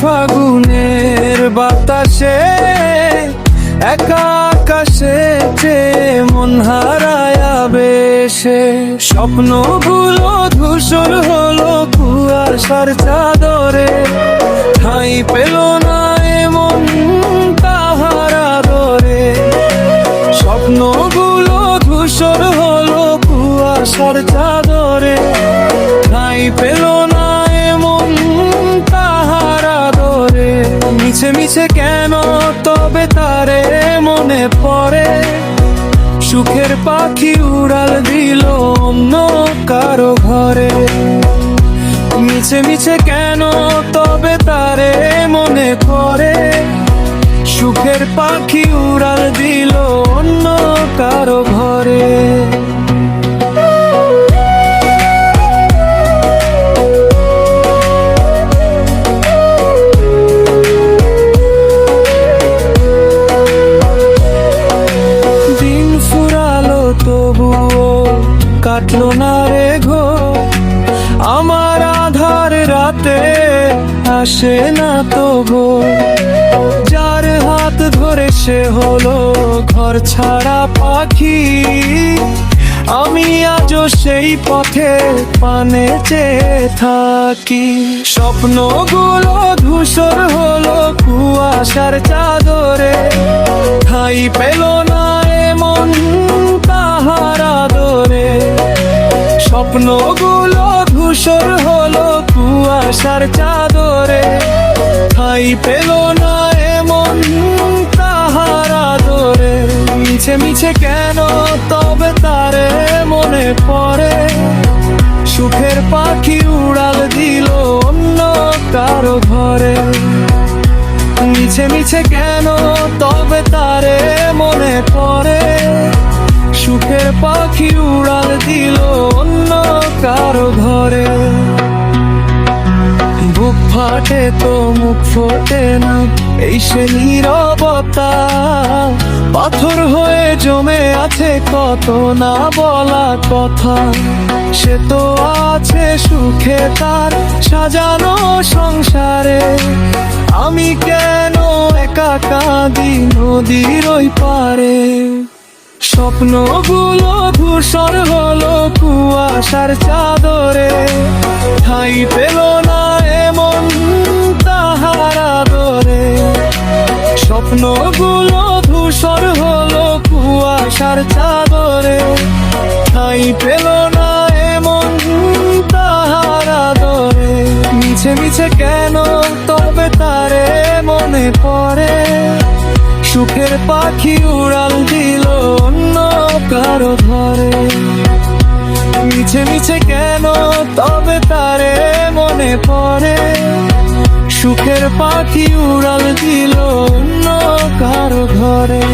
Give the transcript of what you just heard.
ফাগুনের বাতাসে একা আকাশে মন হারায়া বেশে, স্বপ্নগুলো ধূসর হলো কুয়াশার চাদরে, ঠাঁই পেল না এমন তাহার আদরে। স্বপ্নগুলো ধূসর হলো কুয়াশার চাদরে, ঠাঁই পেল না এমন তাহার আদরে। মিছে মিছে কেন তবে তারে মনে পড়ে, সুখের পাখি উড়াল দিল অন্য কারো ঘরে। মিছে মিছে কেন তবে তারে মনে পড়ে, সুখের পাখি উড়াল দিল অন্য কারো ঘরে। দিন ফুরালো তবুও কাটলো না রে ঘো, আমার আধার রাতে আসে না তো গো। যার হাত ধরে সে হলো ঘর ছাড়া পাখি, আমি আজও সেই পথে পানে চেয়ে থাকি। স্বপ্নগুলো ধূসর হলো কুয়াশার চাদরে, ঠাঁই পেল না এমন তাহার আদরে। স্বপ্নগুলো ধূসর হলো কুয়াশার চাদরে, ঠাঁই পেল না এমন তাহার আদরে। মিছে মিছে কেন তবে তারে মনে পড়ে, সুখের পাখি উড়াল দিল অন্য কারো ঘরে। মিছে মিছে কেন তবে তারে মনে পড়ে, সুখের পাখি উড়াল দিল অন্য কারো ঘরে। বুক ফাটে তো মুখ ফোটে না, এই সে নীরবতা, পাথর হয়ে জমে আছে কত না বলা কথা। সে তো আছে সুখে তার সাজানো সংসারে, আমি কেন একা কাঁদি নদীর ওই পারে। স্বপ্নগুলো ধূসর হলো কুয়াশার চাদরে, ঠাঁই পেল না এমন তাহার আদরে। স্বপ্নগুলো ধূসর হলো কুয়াশার চাদরে, ঠাঁই পেল না এমন তাহার আদরে। মিছে মিছে কেন তবে তারে মনে পড়ে, সুখের পাখি উড়াল দিল অন্য কারো ঘরে। মিছে মিছে কেন তবে তারে মনে পড়ে, সুখের পাখি উড়াল দিল অন্য কারো ঘরে।